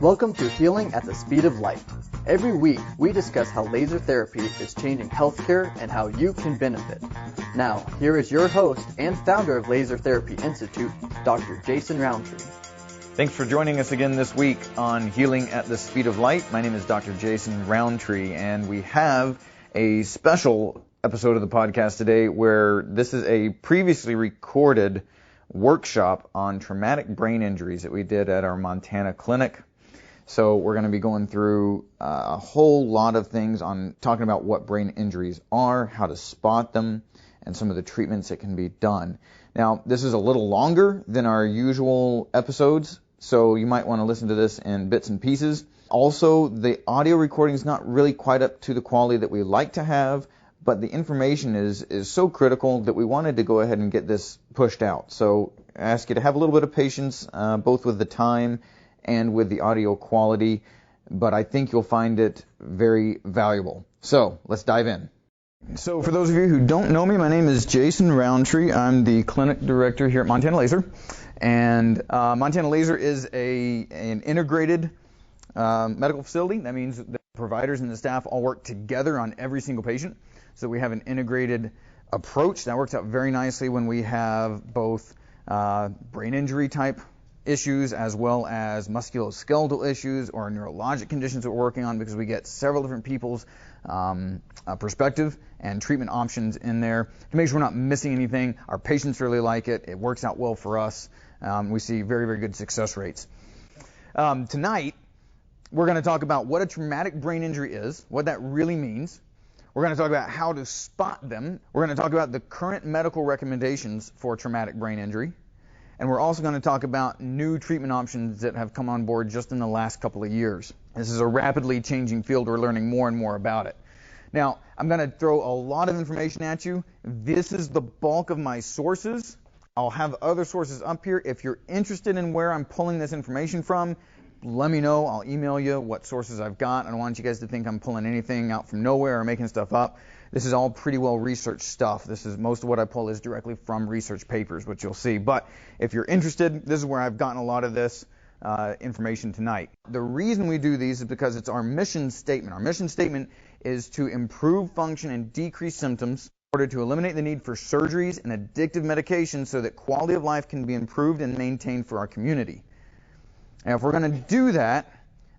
Welcome to Healing at the Speed of Light. Every week, we discuss how laser therapy is changing healthcare and how you can benefit. Now, here is your host and founder of Laser Therapy Institute, Dr. Jason Roundtree. Thanks for joining us again this week on Healing at the Speed of Light. My name is Dr. Jason Roundtree, and we have a special episode of the podcast today where this is a previously recorded workshop on traumatic brain injuries that we did at our Montana clinic. So we're going to be going through a whole lot of things on talking about what brain injuries are, how to spot them, and some of the treatments that can be done. Now, this is a little longer than our usual episodes, so you might want to listen to this in bits and pieces. Also, the audio recording is not really quite up to the quality that we like to have, but the information is so critical that we wanted to go ahead and get this pushed out. So I ask you to have a little bit of patience, both with the time and with the audio quality, but I think you'll find it very valuable. So let's dive in. So for those of you who don't know me, my name is Jason Roundtree. I'm the clinic director here at Montana Laser, and Montana Laser is an integrated medical facility. That means the providers and the staff all work together on every single patient, so we have an integrated approach. That works out very nicely when we have both brain injury type issues as well as musculoskeletal issues or neurologic conditions that we're working on, because we get several different people's perspective and treatment options in there to make sure we're not missing anything. Our patients really like it. It works out well for us. We see very, very good success rates. Tonight, we're going to talk about what a traumatic brain injury is, what that really means. We're going to talk about how to spot them. We're going to talk about the current medical recommendations for traumatic brain injury. And we're also going to talk about new treatment options that have come on board just in the last couple of years. This is a rapidly changing field. We're learning more and more about it. Now, I'm going to throw a lot of information at you. This is the bulk of my sources. I'll have other sources up here. If you're interested in where I'm pulling this information from, let me know. I'll email you what sources I've got. I don't want you guys to think I'm pulling anything out from nowhere or making stuff up. This is all pretty well researched stuff. Most of what I pull is directly from research papers, which you'll see. But if you're interested, this is where I've gotten a lot of this information tonight. The reason we do these is because it's our mission statement. Our mission statement is to improve function and decrease symptoms in order to eliminate the need for surgeries and addictive medications so that quality of life can be improved and maintained for our community. Now, if we're going to do that,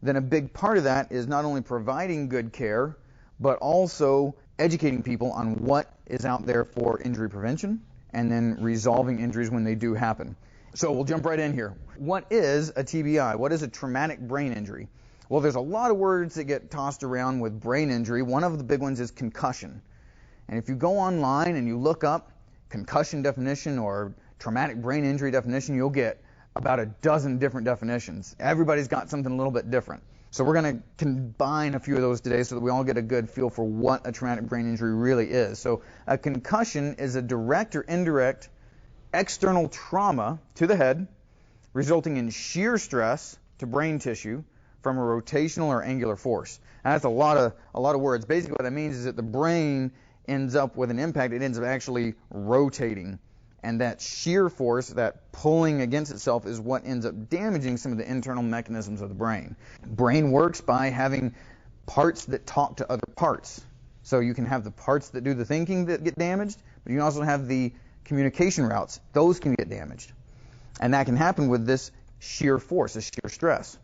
then a big part of that is not only providing good care, but also educating people on what is out there for injury prevention and then resolving injuries when they do happen. So we'll jump right in here. What is a TBI? What is a traumatic brain injury? Well, there's a lot of words that get tossed around with brain injury. One of the big ones is concussion. And if you go online and you look up concussion definition or traumatic brain injury definition, you'll get about a dozen different definitions. Everybody's got something a little bit different. So we're going to combine a few of those today so that we all get a good feel for what a traumatic brain injury really is. So a concussion is a direct or indirect external trauma to the head resulting in shear stress to brain tissue from a rotational or angular force. Now, that's a lot of words. Basically what that means is that the brain ends up with an impact. It ends up actually rotating. And that shear force, that pulling against itself, is what ends up damaging some of the internal mechanisms of the brain. Brain works by having parts that talk to other parts. So you can have the parts that do the thinking that get damaged, but you can also have the communication routes. Those can get damaged. And that can happen with this shear force, this shear stress.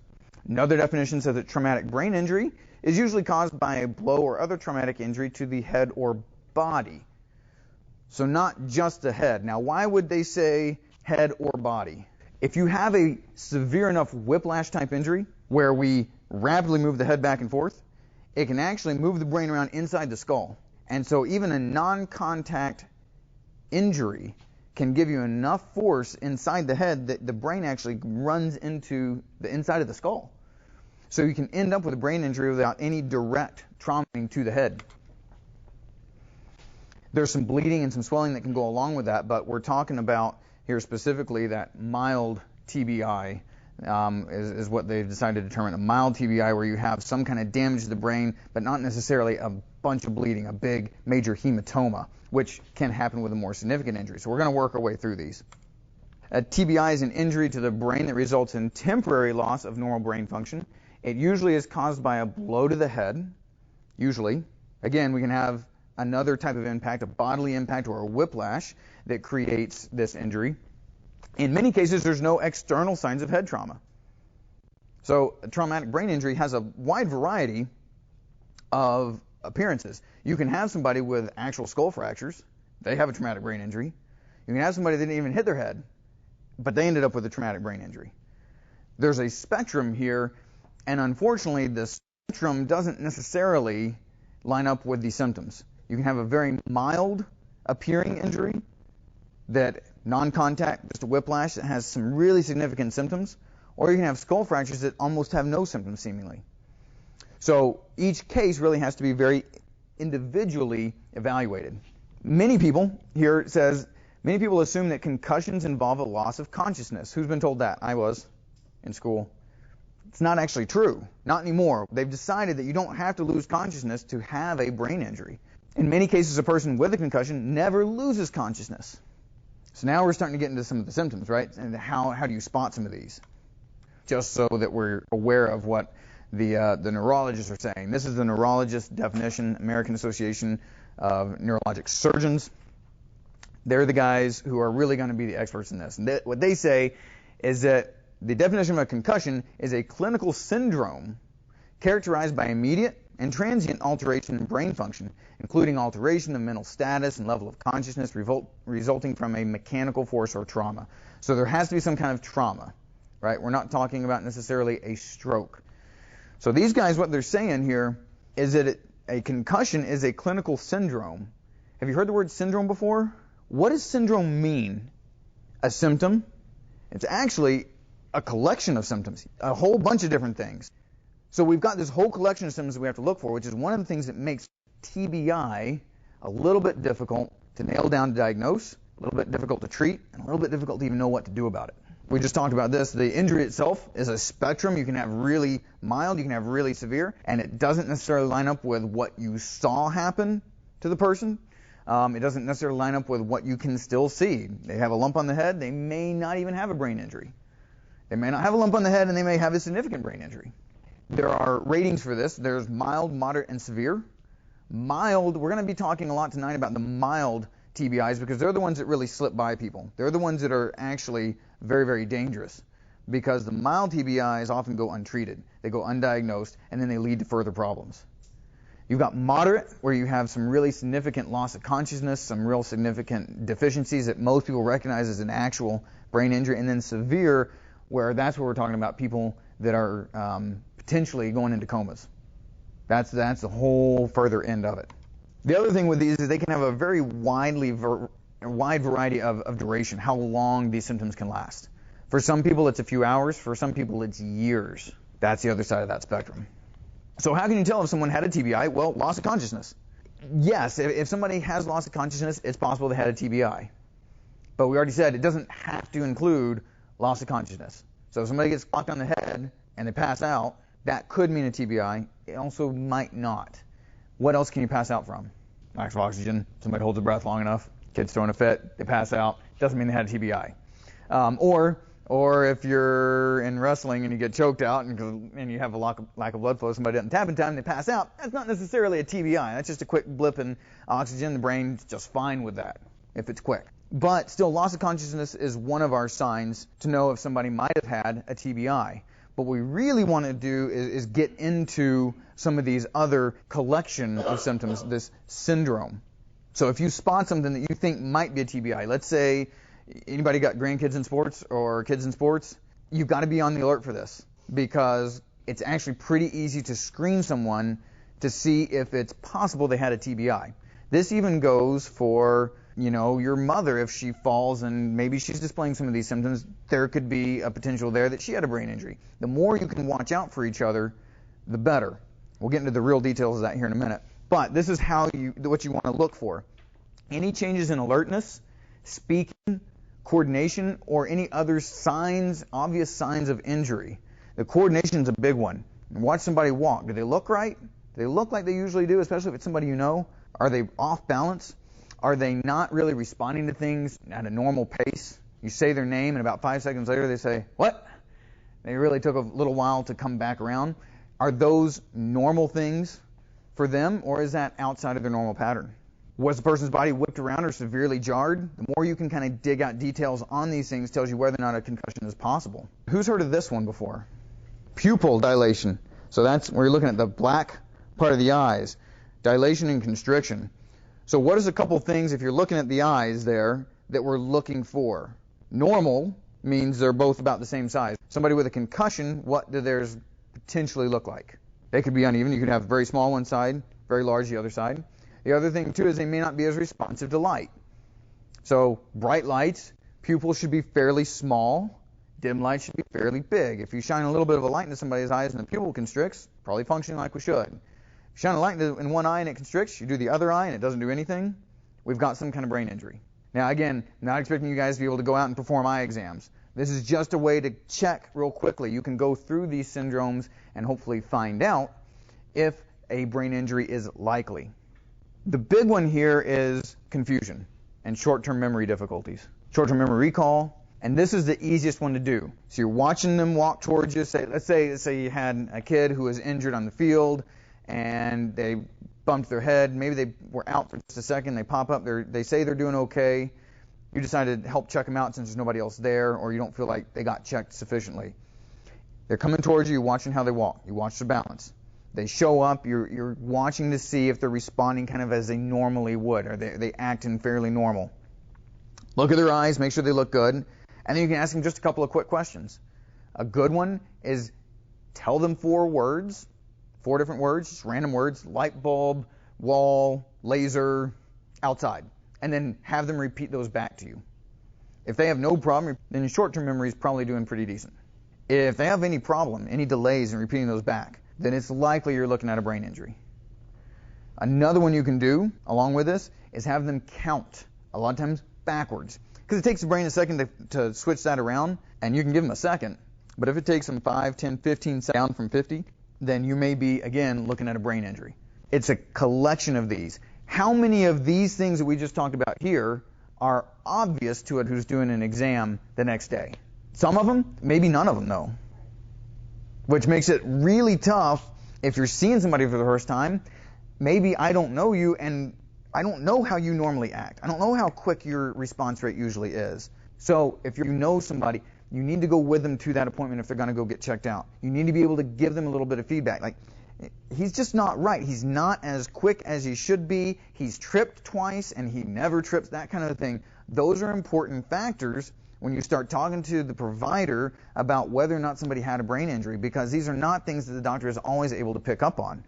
Another definition says that traumatic brain injury is usually caused by a blow or other traumatic injury to the head or body. So not just the head. Now, why would they say head or body? If you have a severe enough whiplash type injury where we rapidly move the head back and forth, it can actually move the brain around inside the skull. And so even a non-contact injury can give you enough force inside the head that the brain actually runs into the inside of the skull. So you can end up with a brain injury without any direct trauma to the head. There's some bleeding and some swelling that can go along with that, but we're talking about here specifically that mild TBI is what they've decided to determine. A mild TBI where you have some kind of damage to the brain, but not necessarily a bunch of bleeding, a big major hematoma, which can happen with a more significant injury. So we're going to work our way through these. A TBI is an injury to the brain that results in temporary loss of normal brain function. It usually is caused by a blow to the head, usually. Again, we can have another type of impact, a bodily impact or a whiplash that creates this injury. In many cases, there's no external signs of head trauma. So a traumatic brain injury has a wide variety of appearances. You can have somebody with actual skull fractures. They have a traumatic brain injury. You can have somebody that didn't even hit their head, but they ended up with a traumatic brain injury. There's a spectrum here, and unfortunately, the spectrum doesn't necessarily line up with the symptoms. You can have a very mild appearing injury that non-contact, just a whiplash that has some really significant symptoms, or you can have skull fractures that almost have no symptoms seemingly. So each case really has to be very individually evaluated. Many people assume that concussions involve a loss of consciousness. Who's been told that? I was in school. It's not actually true. Not anymore. They've decided that you don't have to lose consciousness to have a brain injury. In many cases, a person with a concussion never loses consciousness. So now we're starting to get into some of the symptoms, right? And how do you spot some of these? Just so that we're aware of what the neurologists are saying. This is the neurologist definition, American Association of Neurologic Surgeons. They're the guys who are really going to be the experts in this. And what they say is that the definition of a concussion is a clinical syndrome characterized by immediate and transient alteration in brain function, including alteration of mental status and level of consciousness resulting from a mechanical force or trauma. So there has to be some kind of trauma, right? We're not talking about necessarily a stroke. So these guys, what they're saying here is that a concussion is a clinical syndrome. Have you heard the word syndrome before? What does syndrome mean? A symptom? It's actually a collection of symptoms, a whole bunch of different things. So we've got this whole collection of symptoms that we have to look for, which is one of the things that makes TBI a little bit difficult to nail down to diagnose, a little bit difficult to treat, and a little bit difficult to even know what to do about it. We just talked about this. The injury itself is a spectrum. You can have really mild, you can have really severe, and it doesn't necessarily line up with what you saw happen to the person. It doesn't necessarily line up with what you can still see. They have a lump on the head. They may not even have a brain injury. They may not have a lump on the head, and they may have a significant brain injury. There are ratings for this. There's mild, moderate, and severe. Mild, we're going to be talking a lot tonight about the mild TBIs because they're the ones that really slip by people. They're the ones that are actually very, very dangerous because the mild TBIs often go untreated. They go undiagnosed, and then they lead to further problems. You've got moderate, where you have some really significant loss of consciousness, some real significant deficiencies that most people recognize as an actual brain injury, and then severe, where that's where we're talking about people that are potentially going into comas. That's the whole further end of it. The other thing with these is they can have a very wide variety of duration, how long these symptoms can last. For some people, it's a few hours. For some people, it's years. That's the other side of that spectrum. So how can you tell if someone had a TBI? Well, loss of consciousness. Yes, if somebody has loss of consciousness, it's possible they had a TBI. But we already said it doesn't have to include loss of consciousness. So if somebody gets clocked on the head and they pass out, that could mean a TBI. It also might not. What else can you pass out from? Lack of oxygen. Somebody holds their breath long enough. Kid's throwing a fit. They pass out. Doesn't mean they had a TBI. Or if you're in wrestling and you get choked out and you have a lack of blood flow, somebody doesn't tap in time, they pass out. That's not necessarily a TBI. That's just a quick blip in oxygen. The brain's just fine with that if it's quick. But still, loss of consciousness is one of our signs to know if somebody might have had a TBI. What we really want to do is get into some of these other collection of symptoms, this syndrome. So if you spot something that you think might be a TBI, let's say anybody got grandkids in sports or kids in sports, you've got to be on the alert for this because it's actually pretty easy to screen someone to see if it's possible they had a TBI. This even goes for, your mother. If she falls and maybe she's displaying some of these symptoms, there could be a potential there that she had a brain injury. The more you can watch out for each other, the better. We'll get into the real details of that here in a minute. But this is what you want to look for. Any changes in alertness, speaking, coordination, or any other obvious signs of injury. The coordination is a big one. Watch somebody walk. Do they look right? Do they look like they usually do, especially if it's somebody you know? Are they off balance? Are they not really responding to things at a normal pace? You say their name, and about 5 seconds later they say, "What?" They really took a little while to come back around. Are those normal things for them, or is that outside of their normal pattern? Was the person's body whipped around or severely jarred? The more you can kind of dig out details on these things tells you whether or not a concussion is possible. Who's heard of this one before? Pupil dilation. So that's where you're looking at the black part of the eyes. Dilation and constriction. So what is a couple things, if you're looking at the eyes there, that we're looking for? Normal means they're both about the same size. Somebody with a concussion, what do theirs potentially look like? They could be uneven. You could have very small one side, very large the other side. The other thing, too, is they may not be as responsive to light. So bright lights, pupils should be fairly small. Dim light should be fairly big. If you shine a little bit of a light into somebody's eyes and the pupil constricts, probably functioning like we should. If you shine a light in one eye and it constricts, you do the other eye and it doesn't do anything, we've got some kind of brain injury. Now, again, I'm not expecting you guys to be able to go out and perform eye exams. This is just a way to check real quickly. You can go through these syndromes and hopefully find out if a brain injury is likely. The big one here is confusion and short-term memory difficulties. Short-term memory recall, and this is the easiest one to do. So you're watching them walk towards you. Let's say you had a kid who was injured on the field and they bumped their head. Maybe they were out for just a second. They pop up. They say they're doing okay. You decided to help check them out since there's nobody else there, or you don't feel like they got checked sufficiently. They're coming towards you. You're watching how they walk. You watch their balance. They show up. You're watching to see if they're responding kind of as they normally would, or they acting fairly normal. Look at their eyes. Make sure they look good. And then you can ask them just a couple of quick questions. A good one is tell them 4 words, 4 different words, just random words: light bulb, wall, laser, outside. And then have them repeat those back to you. If they have no problem, then your short-term memory is probably doing pretty decent. If they have any problem, any delays in repeating those back, then it's likely you're looking at a brain injury. Another one you can do, along with this, is have them count, a lot of times backwards. Because it takes the brain a second to switch that around, and you can give them a second. But if it takes them 5, 10, 15 seconds down from 50, then you may be, again, looking at a brain injury. It's a collection of these. How many of these things that we just talked about here are obvious to it who's doing an exam the next day? Some of them, maybe none of them, though. Which makes it really tough if you're seeing somebody for the first time. Maybe I don't know you, and I don't know how you normally act. I don't know how quick your response rate usually is. So if you know somebody, you need to go with them to that appointment if they're going to go get checked out. You need to be able to give them a little bit of feedback. Like, he's just not right. He's not as quick as he should be. He's tripped twice and he never trips, that kind of thing. Those are important factors when you start talking to the provider about whether or not somebody had a brain injury, because these are not things that the doctor is always able to pick up on.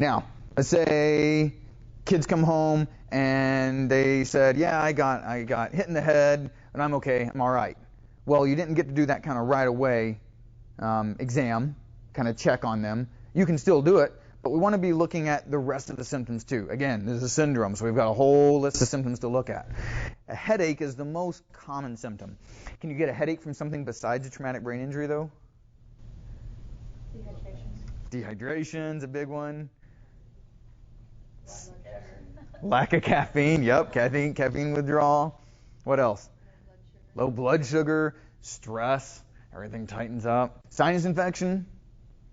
Now, let's say kids come home and they said, yeah, I got hit in the head and I'm okay, I'm all right. Well, you didn't get to do that kind of right away exam, kind of check on them. You can still do it, but we want to be looking at the rest of the symptoms too. Again, this is a syndrome, so we've got a whole list of symptoms to look at. A headache is the most common symptom. Can you get a headache from something besides a traumatic brain injury, though? Dehydration's a big one. Lack of caffeine. Yep, caffeine withdrawal. What else? Low blood sugar, stress, everything tightens up. Sinus infection,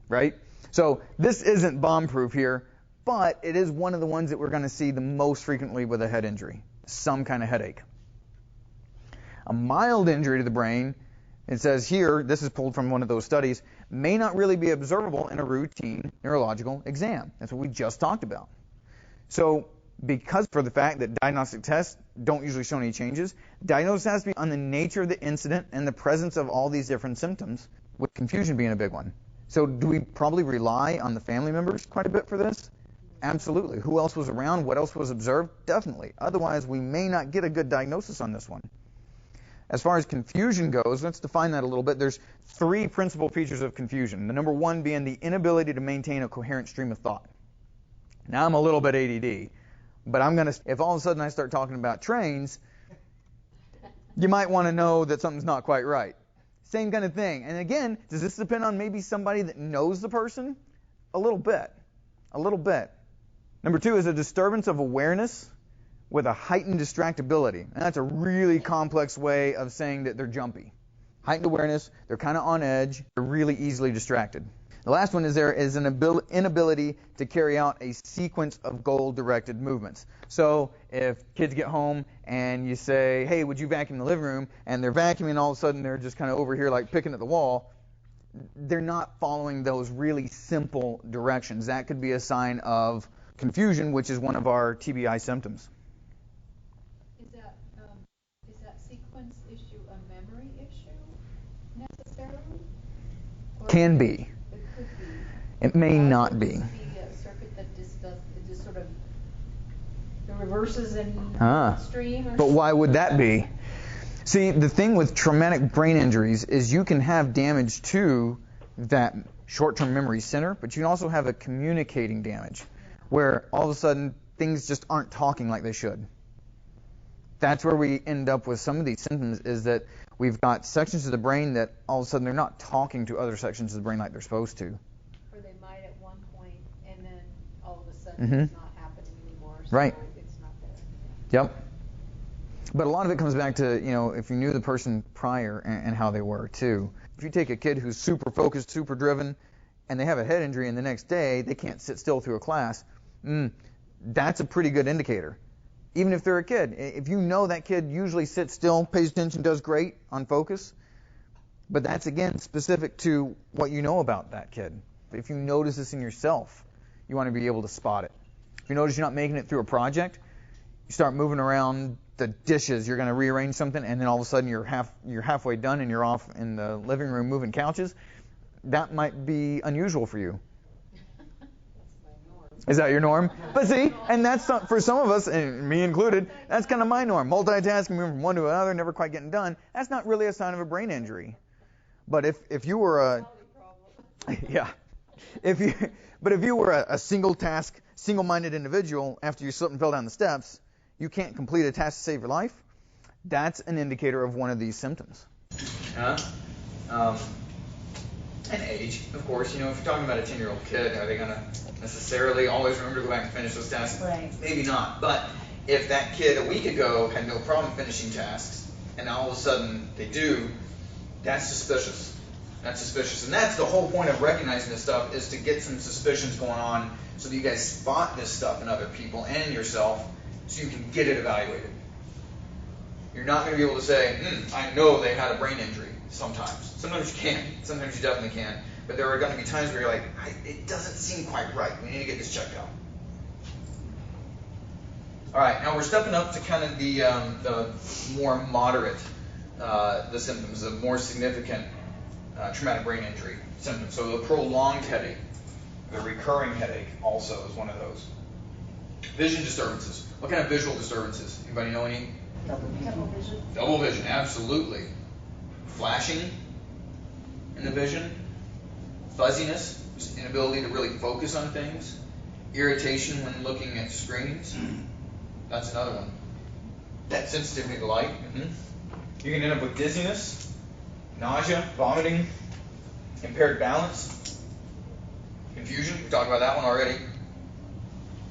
right? So this isn't bomb-proof here, but it is one of the ones that we're going to see the most frequently with a head injury, some kind of headache. A mild injury to the brain, it says here, this is pulled from one of those studies, may not really be observable in a routine neurological exam. That's what we just talked about. So because for the fact that diagnostic tests don't usually show any changes, diagnosis has to be on the nature of the incident and the presence of all these different symptoms, with confusion being a big one. So do we probably rely on the family members quite a bit for this? Absolutely. Who else was around? What else was observed? Definitely. Otherwise, we may not get a good diagnosis on this one. As far as confusion goes, let's define that a little bit. There's 3 principal features of confusion. The number 1 being the inability to maintain a coherent stream of thought. Now, I'm a little bit ADD, but if all of a sudden I start talking about trains, you might want to know that something's not quite right. Same kind of thing. And again, does this depend on maybe somebody that knows the person? A little bit. Number 2 is a disturbance of awareness with a heightened distractibility. And that's a really complex way of saying that they're jumpy. Heightened awareness, they're kind of on edge, they're really easily distracted. The last one is there is an inability to carry out a sequence of goal-directed movements. So if kids get home and you say, hey, would you vacuum the living room? And they're vacuuming and all of a sudden they're just kind of over here like picking at the wall. They're not following those really simple directions. That could be a sign of confusion, which is one of our TBI symptoms. Is that sequence issue a memory issue necessarily? Or Can be. It could be. It may not be. It could be a circuit that just does, it just sort of the reverses in stream. Or But why would that be? See, the thing with traumatic brain injuries is you can have damage to that short-term memory center, but you can also have a communicating damage where all of a sudden things just aren't talking like they should. That's where we end up with some of these symptoms, is that we've got sections of the brain that all of a sudden they're not talking to other sections of the brain like they're supposed to. Or they might at one point, and then all of a sudden it's not happening anymore. So Right. It's not there. Yep. But a lot of it comes back to, if you knew the person prior and how they were, too. If you take a kid who's super focused, super driven, and they have a head injury and the next day they can't sit still through a class, that's a pretty good indicator. Even if they're a kid. If you know that kid usually sits still, pays attention, does great on focus, but that's, again, specific to what you know about that kid. If you notice this in yourself, you want to be able to spot it. If you notice you're not making it through a project, you start moving around the dishes, you're going to rearrange something, and then all of a sudden you're halfway done and you're off in the living room moving couches, that might be unusual for you. Is that your norm? But see, and that's for some of us, and me included, that's kind of my norm. Multitasking, moving from one to another, never quite getting done. That's not really a sign of a brain injury. But if you were a if you were a single task, single-minded individual, after you slipped and fell down the steps, you can't complete a task to save your life. That's an indicator of one of these symptoms. And age, of course. If you're talking about a 10-year-old kid, are they going to necessarily always remember to go back and finish those tasks? Right. Maybe not. But if that kid a week ago had no problem finishing tasks, and all of a sudden they do, that's suspicious. That's suspicious. And that's the whole point of recognizing this stuff, is to get some suspicions going on so that you guys spot this stuff in other people and yourself so you can get it evaluated. You're not going to be able to say, I know they had a brain injury sometimes. Sometimes you can. Sometimes you definitely can. But there are going to be times where you're like, it doesn't seem quite right. We need to get this checked out. All right, now we're stepping up to kind of the more moderate, the symptoms, the more significant traumatic brain injury symptoms. So the prolonged headache, the recurring headache also is one of those. Vision disturbances. What kind of visual disturbances? Anybody know any? Double vision. Double vision, absolutely. Flashing in the vision. Fuzziness, just inability to really focus on things. Irritation when looking at screens. That's another one. That sensitivity to light. You can end up with dizziness, nausea, vomiting, impaired balance, confusion. We talked about that one already.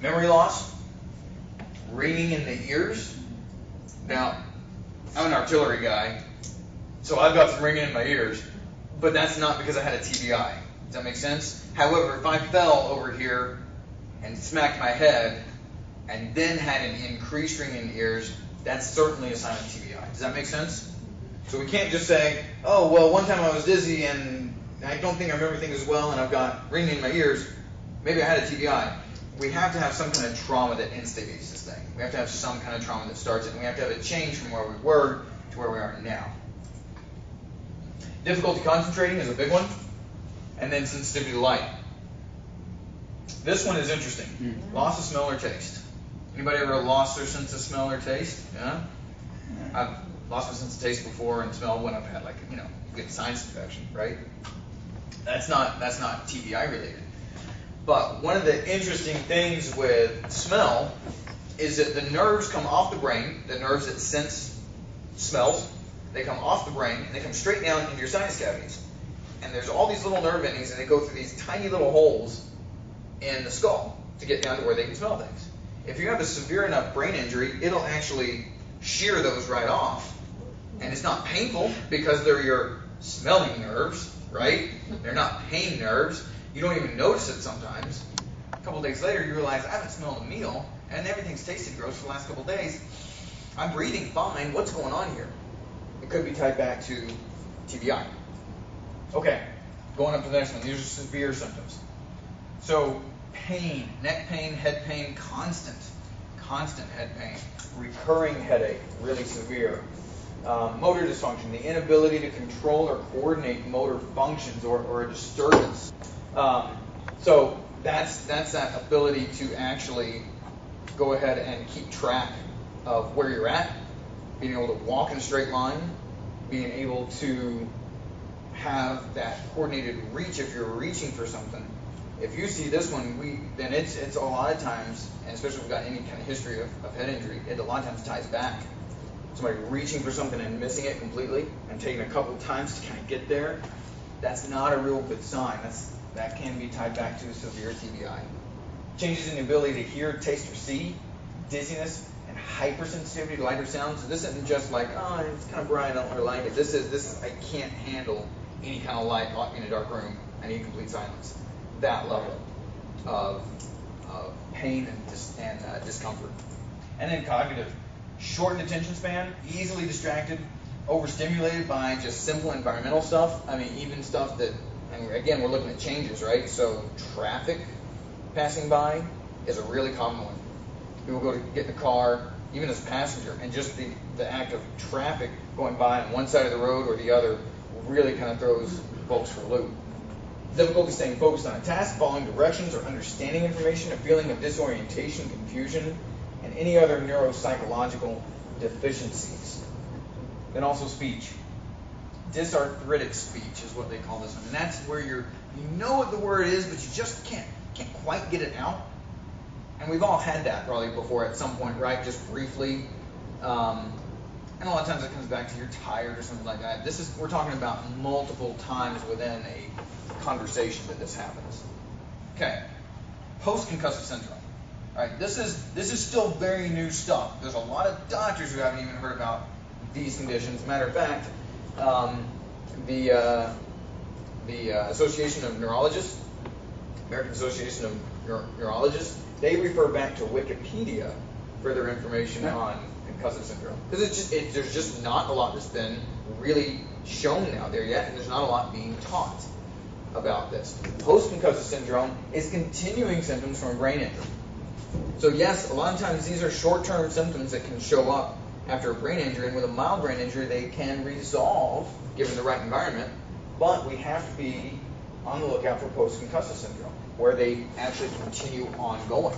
Memory loss, ringing in the ears. Now, I'm an artillery guy, so I've got some ringing in my ears, but that's not because I had a TBI. Does that make sense? However, if I fell over here and smacked my head and then had an increased ringing in the ears, that's certainly a sign of TBI. Does that make sense? So we can't just say, oh, well, one time I was dizzy and I don't think I remember things as well and I've got ringing in my ears. Maybe I had a TBI. We have to have some kind of trauma that instigates this thing. We have to have some kind of trauma that starts it, and we have to have a change from where we were to where we are now. Difficulty concentrating is a big one, and then sensitivity to light. This one is interesting. Loss of smell or taste. Anybody ever lost their sense of smell or taste? Yeah? I've lost my sense of taste before and smell when I've had you get a sinus infection, right? That's not TBI related. But one of the interesting things with smell is that the nerves come off the brain, the nerves that sense smells, they come off the brain and they come straight down into your sinus cavities. And there's all these little nerve endings and they go through these tiny little holes in the skull to get down to where they can smell things. If you have a severe enough brain injury, it'll actually shear those right off. And it's not painful because they're your smelling nerves, right? They're not pain nerves. You don't even notice it sometimes. A couple days later, you realize, I haven't smelled a meal, and everything's tasted gross for the last couple days. I'm breathing fine. What's going on here? It could be tied back to TBI. Okay, going up to the next one. These are severe symptoms. So pain, neck pain, head pain, constant head pain, recurring headache, really severe. Motor dysfunction, the inability to control or coordinate motor functions or a disturbance. So that's that ability to actually go ahead and keep track of where you're at, being able to walk in a straight line, being able to have that coordinated reach if you're reaching for something. If you see this one, then it's a lot of times, and especially if we've got any kind of history of head injury, it a lot of times ties back. Somebody reaching for something and missing it completely and taking a couple times to kind of get there, that's not a real good sign. That can be tied back to a severe TBI. Changes in the ability to hear, taste, or see, dizziness, and hypersensitivity to lighter sounds. So this isn't just like, oh, it's kind of bright, I don't really like it. This is I can't handle any kind of light, lock me in a dark room, I need complete silence. That level of pain and discomfort. And then cognitive. Shortened attention span, easily distracted, overstimulated by just simple environmental stuff. I mean, even stuff that, and again, we're looking at changes, right? So traffic passing by is a really common one. People go to get in the car, even as a passenger, and just the act of traffic going by on one side of the road or the other really kind of throws folks for a loop. Difficulty staying focused on a task, following directions, or understanding information, a feeling of disorientation, confusion, and any other neuropsychological deficiencies. Then also speech. Dysarthritic speech is what they call this one. And that's where you know what the word is, but you just can't quite get it out. And we've all had that probably before at some point, right? Just briefly. And a lot of times it comes back to you're tired or something like that. We're talking about multiple times within a conversation that this happens. Okay. Post-Concussive Syndrome. All right, this is still very new stuff. There's a lot of doctors who haven't even heard about these conditions. Matter of fact, the Association of Neurologists, American Association of Neurologists, they refer back to Wikipedia for their information on concussive syndrome, because there's just not a lot that's been really shown out there yet, and there's not a lot being taught about this. Post-concussive syndrome is continuing symptoms from a brain injury. So yes, a lot of times these are short-term symptoms that can show up after a brain injury, and with a mild brain injury they can resolve given the right environment, but we have to be on the lookout for post-concussive syndrome, where they actually continue ongoing.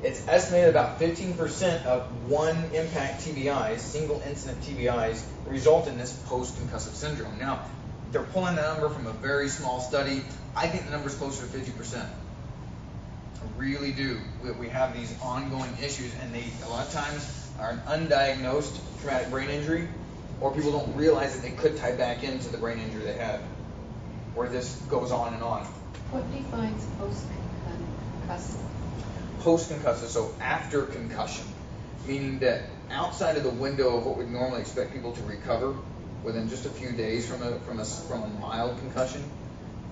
It's estimated about 15% of one impact TBIs, single incident TBIs, result in this post-concussive syndrome. Now, they're pulling the number from a very small study. I think the number is closer to 50%. I really do. We have these ongoing issues, and they a lot of times are an undiagnosed traumatic brain injury, or people don't realize that they could tie back into the brain injury they had, where this goes on and on. What defines post-concussive? Post-concussive, so after concussion, meaning that outside of the window of what we'd normally expect people to recover within just a few days from a mild concussion,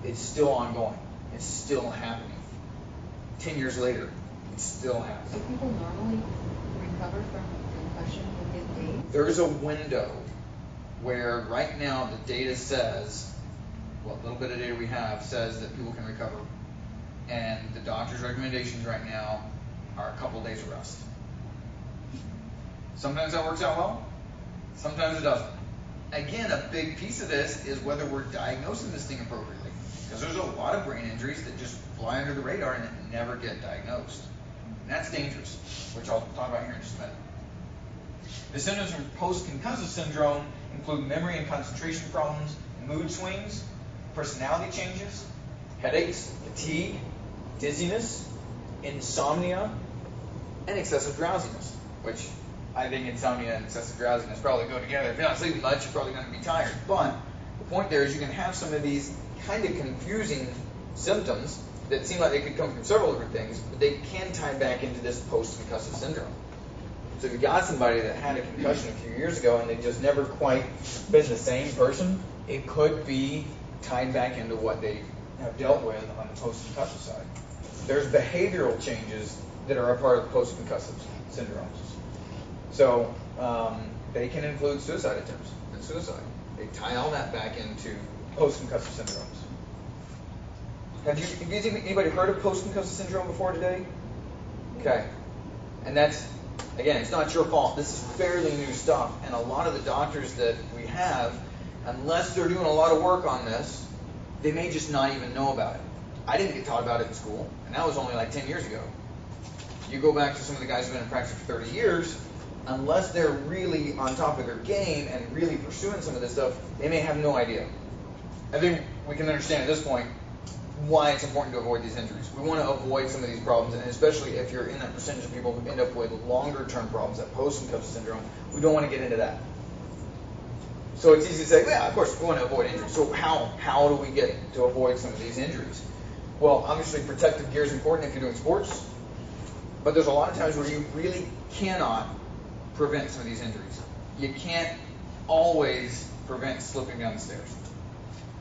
it's still ongoing. It's still happening. 10 years later, it's still happening. Do people normally recover from concussion within days? There is a window where right now the data says, what little bit of data we have says that people can recover. And the doctor's recommendations right now are a couple days of rest. Sometimes that works out well, sometimes it doesn't. Again, a big piece of this is whether we're diagnosing this thing appropriately. Because there's a lot of brain injuries that just fly under the radar and never get diagnosed. And that's dangerous, which I'll talk about here in just a minute. The symptoms from post-concussive syndrome include memory and concentration problems, mood swings, personality changes, headaches, fatigue, dizziness, insomnia, and excessive drowsiness, which I think insomnia and excessive drowsiness probably go together. If you're not sleeping much, you're probably going to be tired. But the point there is you can have some of these kind of confusing symptoms that seem like they could come from several different things, but they can tie back into this post-concussive syndrome. So if you got somebody that had a concussion a few years ago and they just never quite been the same person, it could be tied back into what they have dealt with on the post-concussive side. There's behavioral changes that are a part of post-concussive syndromes. So they can include suicide attempts and suicide. They tie all that back into post-concussive syndromes. Have anybody heard of post-concussive syndrome before today? Okay. And that's, again, it's not your fault. This is fairly new stuff. And a lot of the doctors that we have, unless they're doing a lot of work on this, they may just not even know about it. I didn't get taught about it in school, and that was only like 10 years ago. You go back to some of the guys who've been in practice for 30 years, unless they're really on top of their game and really pursuing some of this stuff, they may have no idea. I think we can understand at this point why it's important to avoid these injuries. We want to avoid some of these problems, and especially if you're in that percentage of people who end up with longer-term problems, that post-concussive syndrome, we don't want to get into that. So it's easy to say, yeah, of course, we want to avoid injuries. So how do we get to avoid some of these injuries? Well, obviously, protective gear is important if you're doing sports, but there's a lot of times where you really cannot prevent some of these injuries. You can't always prevent slipping down the stairs.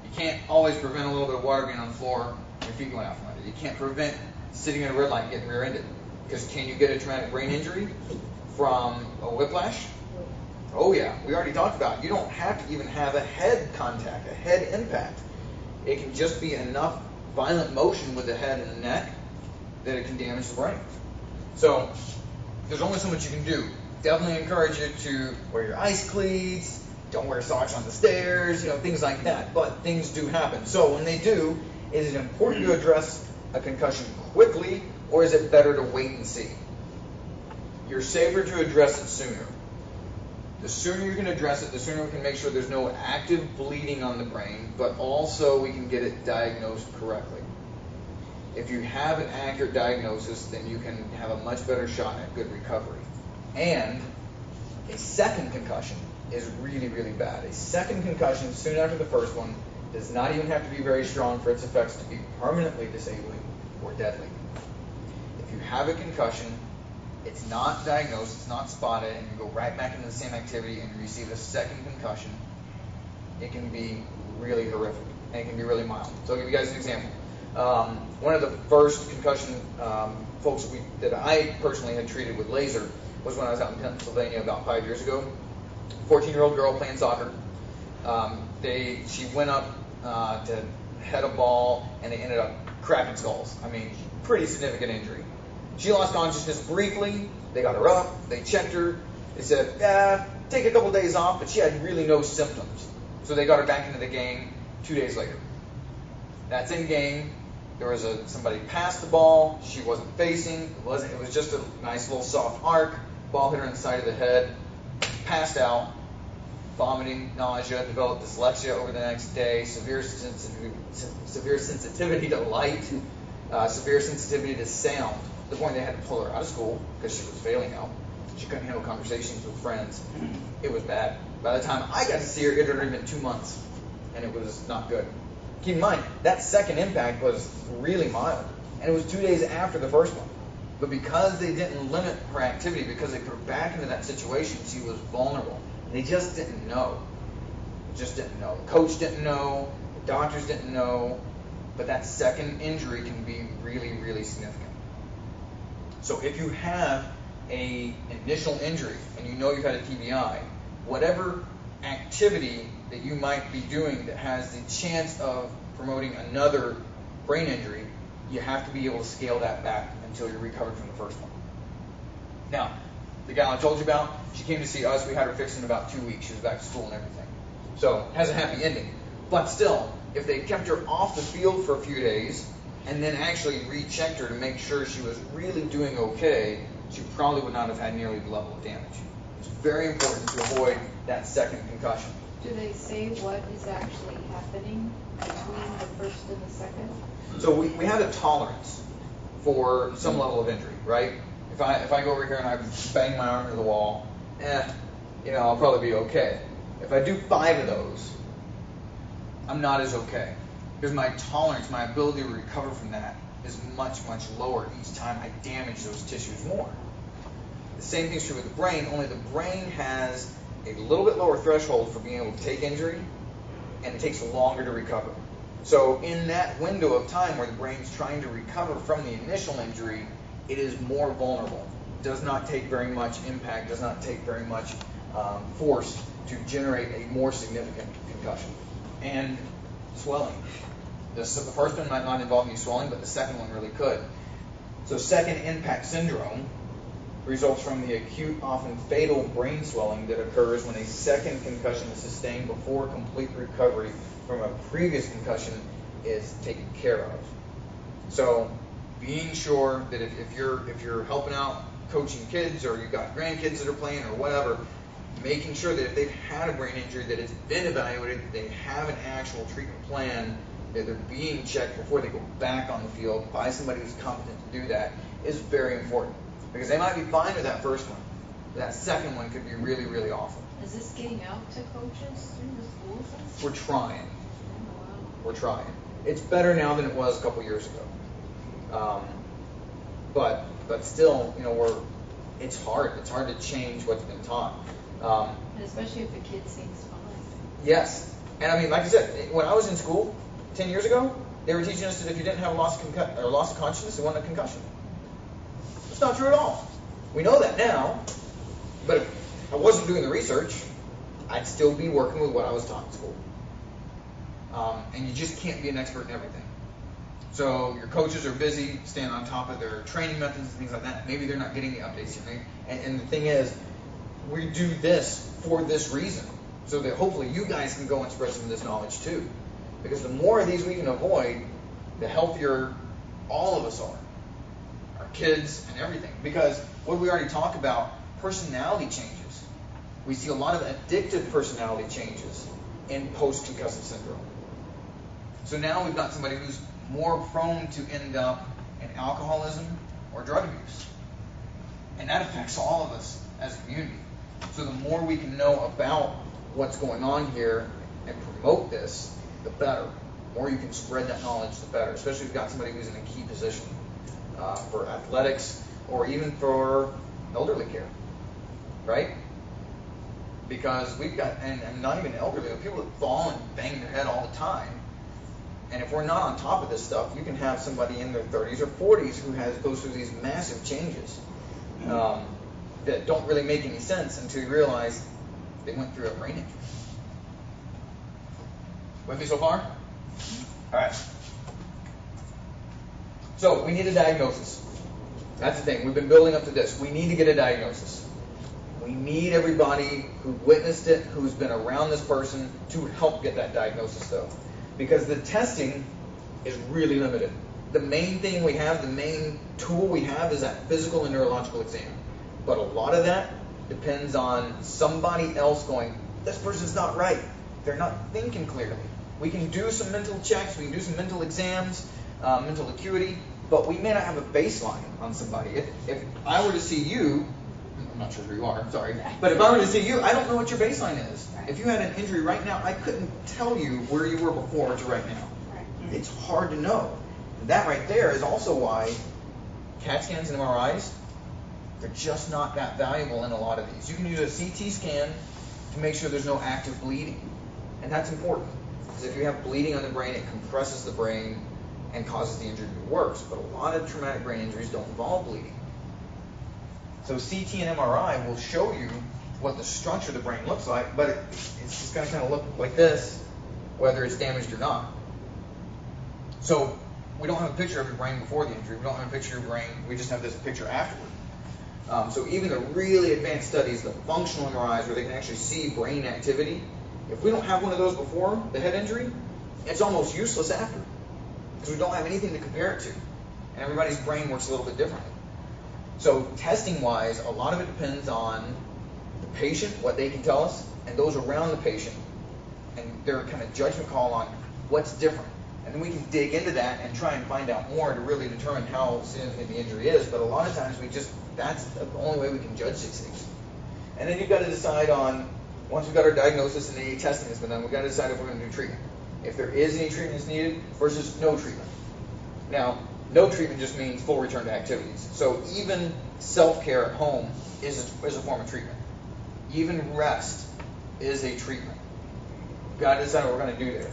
You can't always prevent a little bit of water being on the floor and your feet going out from under. You can't prevent sitting in a red light and getting rear-ended. Because can you get a traumatic brain injury from a whiplash? Oh yeah, we already talked about it. You don't have to even have a head contact, a head impact. It can just be enough violent motion with the head and the neck that it can damage the brain. So there's only so much you can do. Definitely encourage you to wear your ice cleats, don't wear socks on the stairs, things like that. But things do happen. So when they do, is it important to address a concussion quickly, or is it better to wait and see? You're safer to address it sooner. The sooner you can address it, the sooner we can make sure there's no active bleeding on the brain, but also we can get it diagnosed correctly. If you have an accurate diagnosis, then you can have a much better shot at good recovery. And a second concussion is really, really bad. A second concussion soon after the first one does not even have to be very strong for its effects to be permanently disabling or deadly. If you have a concussion, it's not diagnosed, it's not spotted, and you go right back into the same activity and you receive a second concussion, it can be really horrific, and it can be really mild. So I'll give you guys an example. One of the first concussion folks that I personally had treated with laser was when I was out in Pennsylvania about 5 years ago. 14-year-old girl playing soccer. She went up to head a ball, and they ended up cracking skulls. I mean, pretty significant injury. She lost consciousness briefly. They got her up. They checked her. They said, take a couple days off, but she had really no symptoms. So they got her back into the game 2 days later. That's in game. There was somebody passed the ball. She wasn't facing. It was just a nice little soft arc. Ball hit her in the side of the head. Passed out. Vomiting, nausea, developed dyslexia over the next day. Severe sensitivity to light. Severe sensitivity to sound. To the point they had to pull her out of school because she was failing out. She couldn't handle conversations with friends. It was bad. By the time I got to see her, it had already been 2 months, and it was not good. Keep in mind, that second impact was really mild, and it was 2 days after the first one. But because they didn't limit her activity, because they put her back into that situation, she was vulnerable. They just didn't know. Just didn't know. The coach didn't know. The doctors didn't know. But that second injury can be really, really significant. So if you have an initial injury and you know you've had a TBI, whatever activity that you might be doing that has the chance of promoting another brain injury, you have to be able to scale that back until you're recovered from the first one. Now, the gal I told you about, she came to see us. We had her fixed in about 2 weeks. She was back to school and everything. So, has a happy ending. But still, if they kept her off the field for a few days and then actually rechecked her to make sure she was really doing okay, she probably would not have had nearly the level of damage. It's very important to avoid that second concussion. Do they say what is actually happening between the first and the second? So we have a tolerance for some level of injury, right? If I go over here and I bang my arm into the wall, I'll probably be okay. If I do 5 of those, I'm not as okay. Because my tolerance, my ability to recover from that is much, much lower each time I damage those tissues more. The same thing's true with the brain, only the brain has a little bit lower threshold for being able to take injury, and it takes longer to recover. So in that window of time where the brain's trying to recover from the initial injury, it is more vulnerable. Does not take very much impact, does not take very much force to generate a more significant concussion. And swelling. The first one might not involve any swelling, but the second one really could. So second impact syndrome results from the acute, often fatal brain swelling that occurs when a second concussion is sustained before complete recovery from a previous concussion is taken care of. So being sure that if you're helping out coaching kids, or you've got grandkids that are playing or whatever, making sure that if they've had a brain injury, that it's been evaluated, that they have an actual treatment plan, that they're being checked before they go back on the field by somebody who's competent to do that, is very important. Because they might be fine with that first one, but that second one could be really, really awful. Is this getting out to coaches through the schools? We're trying. Oh, wow. We're trying. It's better now than it was a couple years ago. But still, it's hard. It's hard to change what's been taught. And especially if the kid seems fine. Yes. And I mean, like I said, when I was in school 10 years ago, they were teaching us that if you didn't have a loss of consciousness, it wasn't a concussion. It's not true at all. We know that now, but if I wasn't doing the research, I'd still be working with what I was taught in school. And you just can't be an expert in everything. So your coaches are busy staying on top of their training methods and things like that. Maybe they're not getting the updates. And the thing is, we do this for this reason, so that hopefully you guys can go and spread some of this knowledge too. Because the more of these we can avoid, the healthier all of us are. Our kids and everything. Because what we already talked about, personality changes. We see a lot of addictive personality changes in post-concussive syndrome. So now we've got somebody who's more prone to end up in alcoholism or drug abuse. And that affects all of us as a community. So the more we can know about what's going on here and promote this, the better. The more you can spread that knowledge, the better. Especially if you've got somebody who's in a key position for athletics or even for elderly care, right? Because we've got, and not even elderly, but people that fall and bang their head all the time. And if we're not on top of this stuff, you can have somebody in their 30s or 40s who goes through these massive changes that don't really make any sense until you realize they went through a brain injury. With me so far? All right. So we need a diagnosis. That's the thing. We've been building up to this. We need to get a diagnosis. We need everybody who witnessed it, who's been around this person, to help get that diagnosis, though. Because the testing is really limited. The main thing we have, the main tool we have, is that physical and neurological exam. But a lot of that depends on somebody else going, this person's not right. They're not thinking clearly. We can do some mental checks, we can do some mental exams, mental acuity, but we may not have a baseline on somebody. If I were to see you, I'm not sure who you are, sorry, but if I were to see you, I don't know what your baseline is. If you had an injury right now, I couldn't tell you where you were before to right now. It's hard to know. And that right there is also why CAT scans and MRIs, they're just not that valuable in a lot of these. You can use a CT scan to make sure there's no active bleeding. And that's important. Because if you have bleeding on the brain, it compresses the brain and causes the injury to be worse. But a lot of traumatic brain injuries don't involve bleeding. So CT and MRI will show you what the structure of the brain looks like, but it's just going to kind of look like this, whether it's damaged or not. So we don't have a picture of your brain before the injury. We don't have a picture of your brain. We just have this picture afterward. So even the really advanced studies, the functional MRIs, where they can actually see brain activity, if we don't have one of those before the head injury, it's almost useless after, because we don't have anything to compare it to. And everybody's brain works a little bit differently. So testing-wise, a lot of it depends on the patient, what they can tell us, and those around the patient, and their kind of judgment call on what's different. And then we can dig into that and try and find out more to really determine how significant the injury is. But a lot of times that's the only way we can judge these things. And then you've got to decide on, once we've got our diagnosis and any testing has been done, we've got to decide if we're going to do treatment. If there is any treatment that's needed versus no treatment. Now, No treatment just means full return to activities. So even self-care at home is a form of treatment. Even rest is a treatment. We've got to decide what we're going to do there.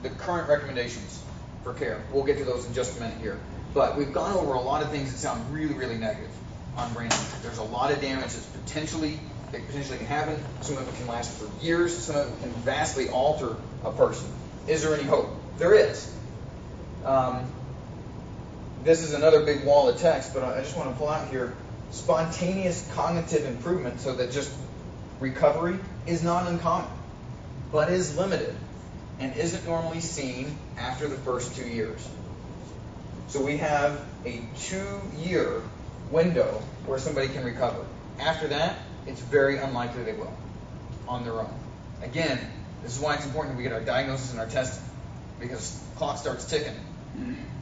The current recommendations for care, we'll get to those in just a minute here. But we've gone over a lot of things that sound really, really negative on brain injury. There's a lot of damage that potentially can happen. Some of it can last for years. Some of it can vastly alter a person. Is there any hope? There is. This is another big wall of text, but I just want to pull out here spontaneous cognitive improvement, so that just recovery is not uncommon, but is limited and isn't normally seen after the first 2 years. So we have a 2-year window where somebody can recover. After that, it's very unlikely they will on their own. Again, this is why it's important that we get our diagnosis and our testing, because the clock starts ticking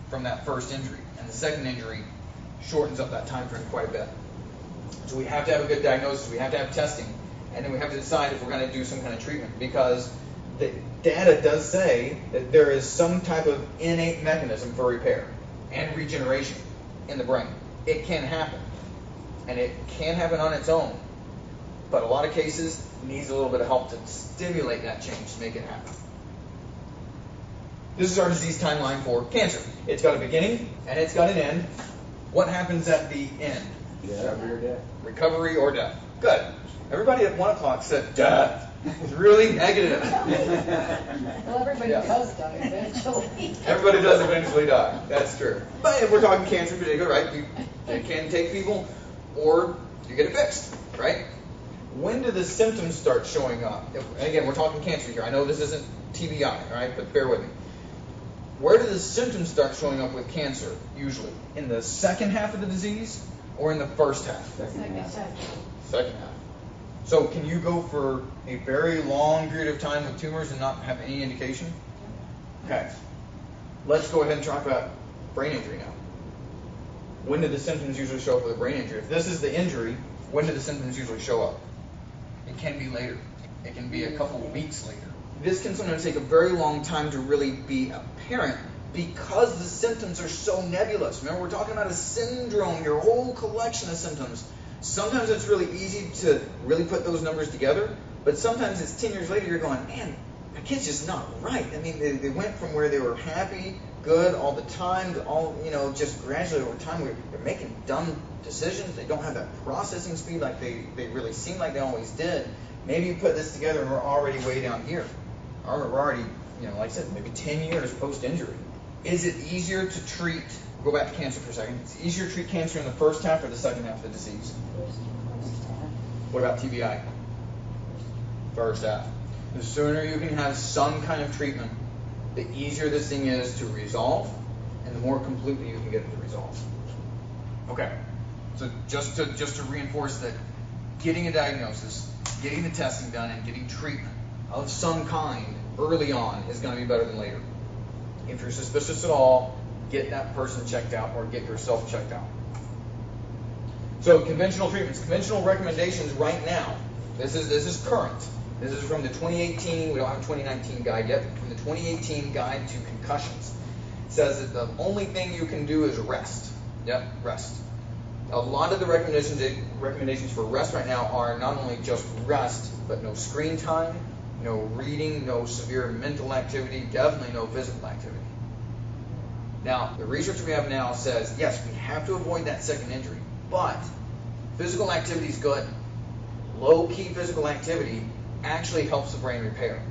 from that first injury, and the second injury shortens up that time frame quite a bit. So we have to have a good diagnosis, we have to have testing, and then we have to decide if we're going to do some kind of treatment, because the data does say that there is some type of innate mechanism for repair and regeneration in the brain. It can happen, and it can happen on its own, but a lot of cases needs a little bit of help to stimulate that change to make it happen. This is our disease timeline for cancer. It's got a beginning and it's got an end. What happens at the end? Recovery or death. Recovery or death. Good. Everybody at 1 o'clock said death. It's really negative. Well, everybody does die eventually. Everybody does eventually die. That's true. But if we're talking cancer in particular, right, it can take people, or you get it fixed, right? When do the symptoms start showing up? And again, we're talking cancer here. I know this isn't TBI, right, but bear with me. Where do the symptoms start showing up with cancer, usually? In the second half of the disease or in the first half? Second half. Second half. So can you go for a very long period of time with tumors and not have any indication? Okay. Let's go ahead and talk about brain injury now. When do the symptoms usually show up with a brain injury? If this is the injury, when do the symptoms usually show up? It can be later. It can be a couple of weeks later. This can sometimes take a very long time to really be apparent because the symptoms are so nebulous. Remember, we're talking about a syndrome, your whole collection of symptoms. Sometimes it's really easy to really put those numbers together, but sometimes it's 10 years later you're going, man, that kid's just not right. I mean, they went from where they were happy, good all the time, to all, just gradually over time they're making dumb decisions. They don't have that processing speed like they really seem like they always did. Maybe you put this together and we're already way down here. We're already, like I said, maybe 10 years post-injury. Is it easier to treat, go back to cancer for a second, it's easier to treat cancer in the first half or the second half of the disease? What about TBI? First half. The sooner you can have some kind of treatment, the easier this thing is to resolve, and the more completely you can get it to resolve. Okay, so just to reinforce that getting a diagnosis, getting the testing done, and getting treatment of some kind early on is going to be better than later. If you're suspicious at all, get that person checked out or get yourself checked out. So conventional treatments, conventional recommendations right now, this is current. This is from the 2018, we don't have a 2019 guide yet, but from the 2018 guide to concussions. It says that the only thing you can do is rest. Yep, rest. A lot of the recommendations for rest right now are not only just rest, but no screen time, no reading, no severe mental activity, definitely no physical activity. Now, the research we have now says, yes, we have to avoid that second injury, but physical activity is good. Low-key physical activity actually helps the brain repair.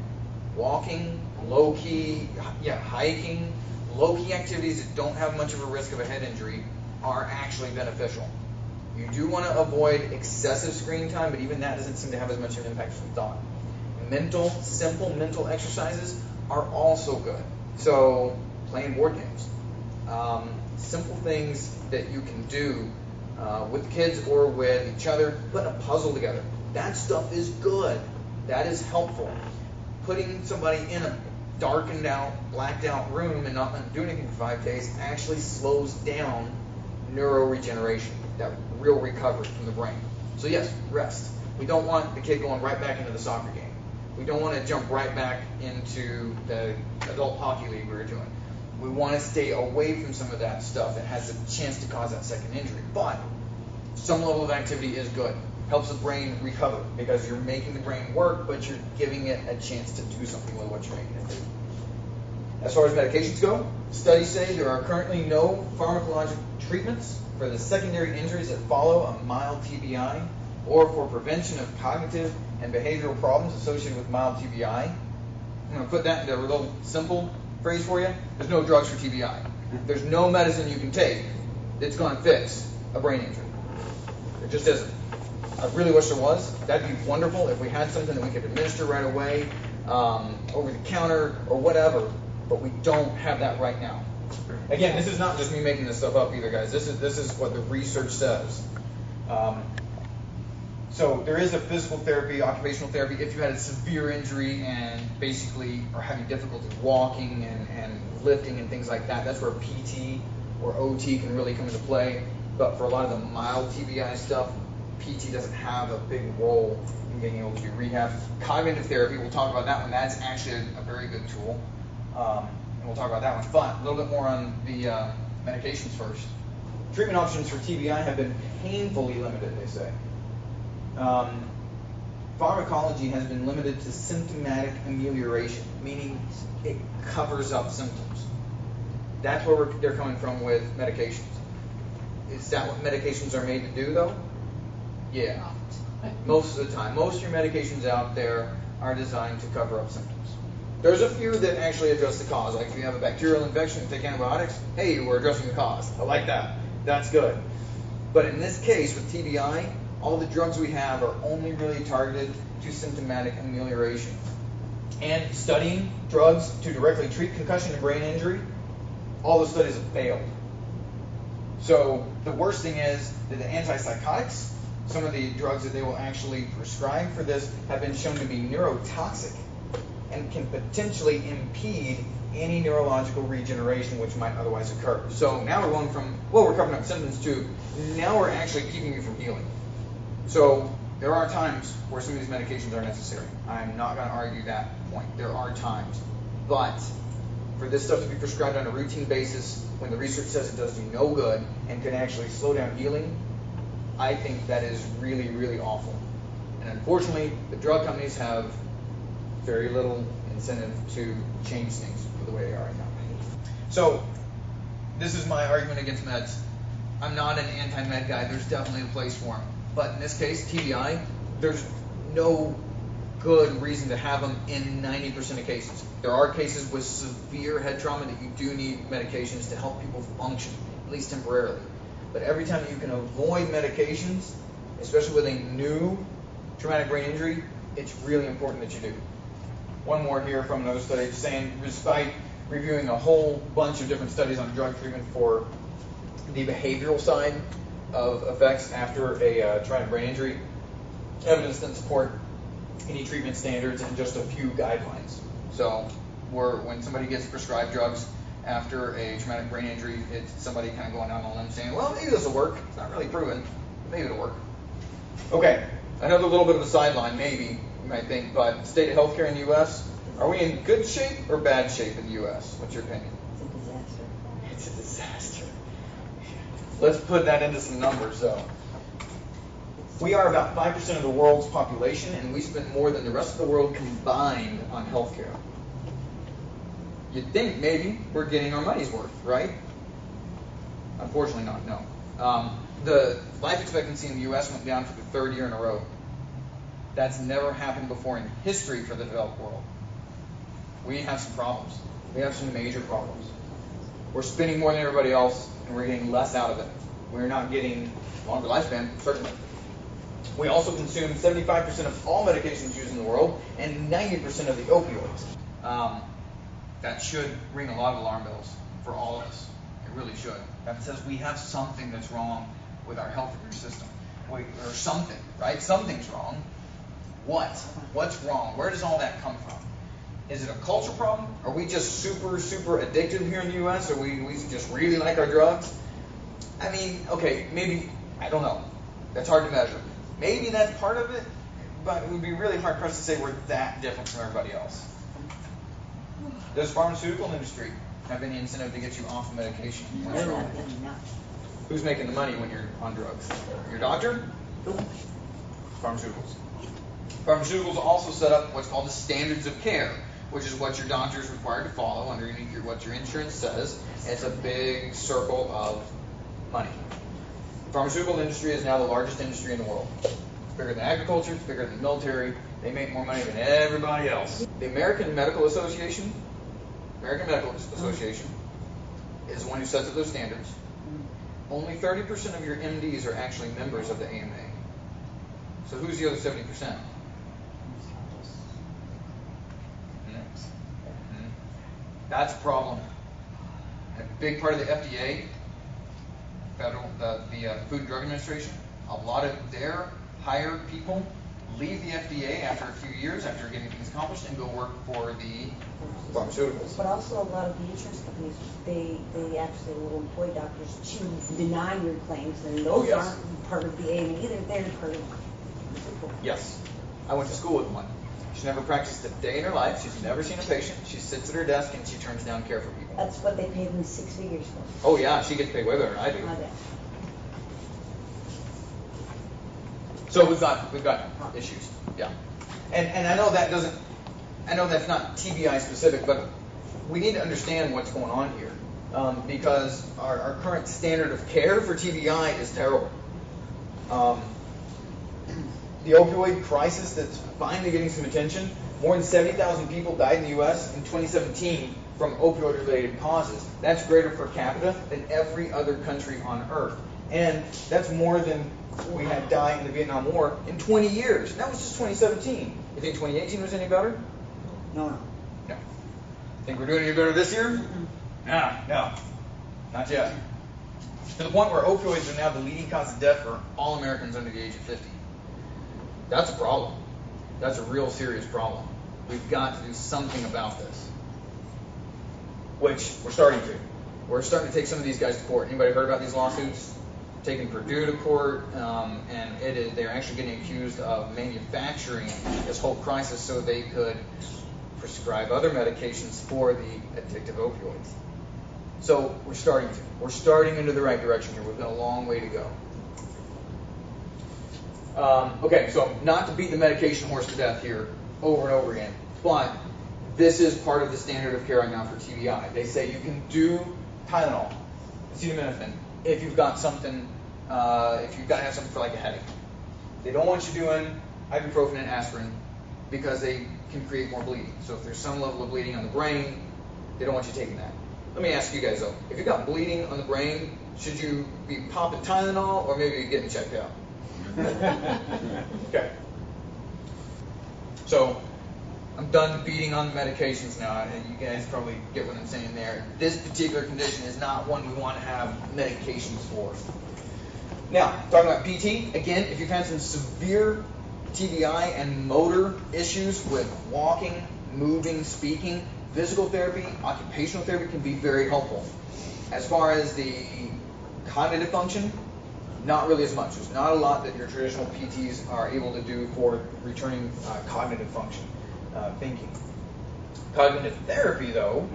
Walking, low-key, hiking, low-key activities that don't have much of a risk of a head injury are actually beneficial. You do want to avoid excessive screen time, but even that doesn't seem to have as much of an impact as we thought. Simple mental exercises are also good. So, playing board games. Simple things that you can do with kids or with each other, putting a puzzle together. That stuff is good. That is helpful. Putting somebody in a darkened out, blacked out room and not doing anything for 5 days actually slows down neuroregeneration, that real recovery from the brain. So yes, rest. We don't want the kid going right back into the soccer game. We don't want to jump right back into the adult hockey league we were doing. We want to stay away from some of that stuff that has a chance to cause that second injury. But some level of activity is good. Helps the brain recover because you're making the brain work, but you're giving it a chance to do something with what you're making it do. As far as medications go, studies say there are currently no pharmacologic treatments for the secondary injuries that follow a mild TBI or for prevention of cognitive and behavioral problems associated with mild TBI. I'm going to put that into a little simple phrase for you. There's no drugs for TBI. There's no medicine you can take that's going to fix a brain injury. It just isn't. I really wish there was. That'd be wonderful if we had something that we could administer right away, over the counter or whatever, but we don't have that right now. Again, this is not just me making this stuff up either, guys. This is what the research says. So there is a physical therapy, occupational therapy, if you had a severe injury and basically are having difficulty walking and lifting and things like that. That's where PT or OT can really come into play. But for a lot of the mild TBI stuff, PT doesn't have a big role in being able to do rehab. Cognitive therapy, we'll talk about that one. That's actually a very good tool. And we'll talk about that one. But a little bit more on the medications first. Treatment options for TBI have been painfully limited, they say. Pharmacology has been limited to symptomatic amelioration, meaning it covers up symptoms. That's where they're coming from with medications. Is that what medications are made to do, though? Yeah, most of the time. Most of your medications out there are designed to cover up symptoms. There's a few that actually address the cause. Like if you have a bacterial infection and take antibiotics, hey, we're addressing the cause. I like that. That's good. But in this case, with TBI, all the drugs we have are only really targeted to symptomatic amelioration. And studying drugs to directly treat concussion and brain injury, all the studies have failed. So the worst thing is that the antipsychotics, some of the drugs that they will actually prescribe for this, have been shown to be neurotoxic and can potentially impede any neurological regeneration which might otherwise occur. So now we're going from, well, we're covering up symptoms to, now we're actually keeping you from healing. So there are times where some of these medications are necessary. I'm not going to argue that point. There are times. But for this stuff to be prescribed on a routine basis, when the research says it does do no good and can actually slow down healing, I think that is really, really awful. And unfortunately, the drug companies have very little incentive to change things the way they are right now. So, this is my argument against meds. I'm not an anti-med guy. There's definitely a place for them. But in this case, TBI, there's no good reason to have them in 90% of cases. There are cases with severe head trauma that you do need medications to help people function, at least temporarily. But every time you can avoid medications, especially with a new traumatic brain injury, it's really important that you do. One more here from another study saying, despite reviewing a whole bunch of different studies on drug treatment for the behavioral side of effects after a traumatic brain injury, evidence doesn't support any treatment standards and just a few guidelines. So when somebody gets prescribed drugs after a traumatic brain injury, it's somebody kind of going down on a limb saying, well, maybe this will work. It's not really proven, but maybe it'll work. Okay, another little bit of a sideline, maybe, you might think, but state of healthcare in the U.S., are we in good shape or bad shape in the U.S.? What's your opinion? It's a disaster. It's a disaster. Let's put that into some numbers, though. We are about 5% of the world's population, and we spend more than the rest of the world combined on healthcare. You'd think maybe we're getting our money's worth, right? Unfortunately not, no. The life expectancy in the U.S. went down for the third year in a row. That's never happened before in history for the developed world. We have some problems. We have some major problems. We're spending more than everybody else, and we're getting less out of it. We're not getting longer lifespan, certainly. We also consume 75% of all medications used in the world and 90% of the opioids. That should ring a lot of alarm bells for all of us. It really should. That says we have something that's wrong with our healthcare system. Or something, right? Something's wrong. What? What's wrong? Where does all that come from? Is it a culture problem? Are we just super, super addicted here in the U.S.? Or we just really like our drugs? I mean, okay, maybe, I don't know. That's hard to measure. Maybe that's part of it, but it would be really hard pressed to say we're that different from everybody else. Does pharmaceutical industry have any incentive to get you off of medication. No. Who's making the money when you're on drugs? Your doctor? Pharmaceuticals. Pharmaceuticals also set up what's called the standards of care, which is what your doctor is required to follow underneath what your insurance says. It's a big circle of money. The pharmaceutical industry is now the largest industry in the world. It's bigger than agriculture, it's bigger than the military. They make more money than everybody else. The American Medical Association is the one who sets up those standards. Only 30% of your MDs are actually members of the AMA. So who's the other 70%? That's a problem. And a big part of the FDA, the Food and Drug Administration, a lot of their hired people leave the FDA after a few years, after getting things accomplished, and go work for the pharmaceuticals. But also a lot of the insurance companies, they actually will employ doctors to deny your claims, and those aren't part of the AMA either. They're part of pharmaceutical. Yes. I went to school with one. She's never practiced a day in her life. She's never seen a patient. She sits at her desk and she turns down care for people. That's what they pay them 6 figures for. Oh yeah, she gets paid way better than I do. I bet. So we've got issues, yeah. And I know that's not TBI specific, but we need to understand what's going on here, because our current standard of care for TBI is terrible. The opioid crisis that's finally getting some attention. More than 70,000 people died in the U.S. in 2017 from opioid-related causes. That's greater per capita than every other country on Earth. And that's more than we had die in the Vietnam War in 20 years. That was just 2017. You think 2018 was any better? No. Think we're doing any better this year? No. Not yet. To the point where opioids are now the leading cause of death for all Americans under the age of 50. That's a problem. That's a real serious problem. We've got to do something about this. Which we're starting to. We're starting to take some of these guys to court. Anybody heard about these lawsuits? Taking Purdue to court, and they're actually getting accused of manufacturing this whole crisis so they could prescribe other medications for the addictive opioids. So we're starting into the right direction here. We've got a long way to go. Okay, so not to beat the medication horse to death here over and over again, but this is part of the standard of care right now for TBI. They say you can do Tylenol, acetaminophen, if you've got something, if you've got to have something for like a headache. They don't want you doing ibuprofen and aspirin because they can create more bleeding. So if there's some level of bleeding on the brain, they don't want you taking that. Let me ask you guys though, if you've got bleeding on the brain, should you be popping Tylenol or maybe getting checked out? Okay. So I'm done beating on the medications now, and you guys probably get what I'm saying there. This particular condition is not one we want to have medications for. Now, talking about PT, again, if you've had some severe TBI and motor issues with walking, moving, speaking, physical therapy, occupational therapy can be very helpful. As far as the cognitive function, not really as much. There's not a lot that your traditional PTs are able to do for returning cognitive function, thinking. Cognitive therapy, though,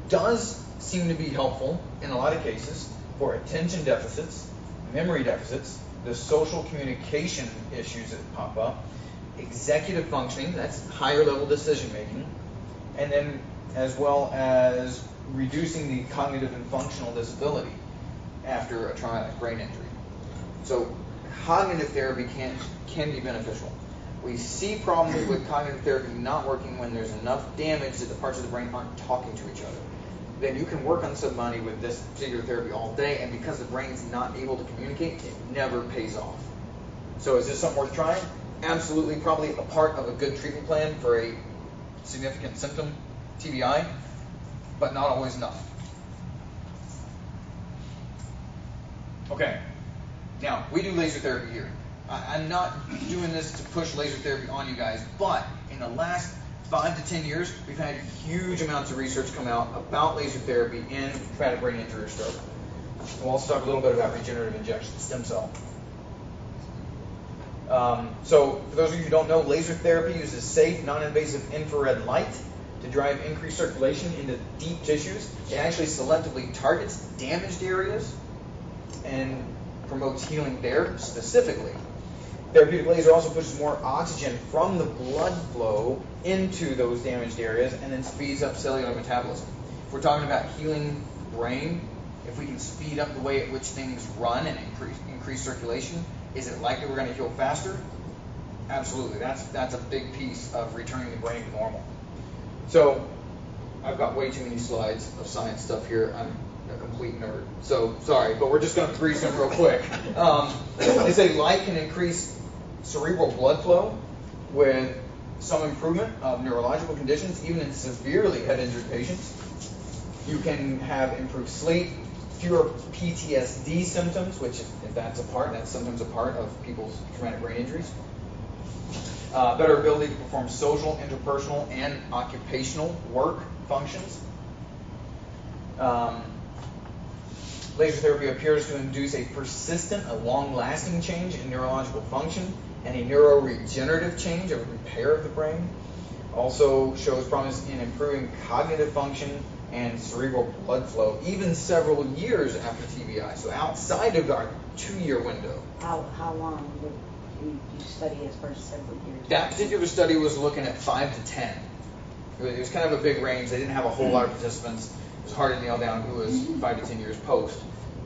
does seem to be helpful in a lot of cases for attention deficits, memory deficits, the social communication issues that pop up, executive functioning, that's higher level decision making, and then as well as reducing the cognitive and functional disability after a traumatic brain injury. So cognitive therapy can be beneficial. We see problems with cognitive therapy not working when there's enough damage that the parts of the brain aren't talking to each other. Then you can work on somebody with this particular therapy all day, and because the brain's not able to communicate, it never pays off. So is this something worth trying? Absolutely, probably a part of a good treatment plan for a significant symptom, TBI, but not always enough. Okay. Now, we do laser therapy here. I'm not doing this to push laser therapy on you guys, but in the last 5 to 10 years, we've had huge amounts of research come out about laser therapy in traumatic brain injury or stroke. So we'll also talk a little bit about regenerative injection, stem cell. So for those of you who don't know, laser therapy uses safe, non-invasive infrared light to drive increased circulation into deep tissues. It actually selectively targets damaged areas and promotes healing there specifically. Therapeutic laser also pushes more oxygen from the blood flow into those damaged areas and then speeds up cellular metabolism. If we're talking about healing brain, if we can speed up the way at which things run and increase circulation, is it likely we're going to heal faster? Absolutely. That's a big piece of returning the brain to normal. So I've got way too many slides of science stuff here. I'm a complete nerd. So sorry, but we're just going to breeze them real quick. They say light can increase cerebral blood flow with some improvement of neurological conditions, even in severely head injured patients. You can have improved sleep, fewer PTSD symptoms, which if that's sometimes a part of people's traumatic brain injuries. Better ability to perform social, interpersonal, and occupational work functions. Laser therapy appears to induce a persistent, a long-lasting change in neurological function and a neuroregenerative change, a repair of the brain. Also shows promise in improving cognitive function and cerebral blood flow, even several years after TBI, so outside of our 2-year window. How long would you study as far as several years? That particular study was looking at 5 to 10. It was kind of a big range. They didn't have a whole lot of participants. It was hard to nail down who was 5 to 10 years post,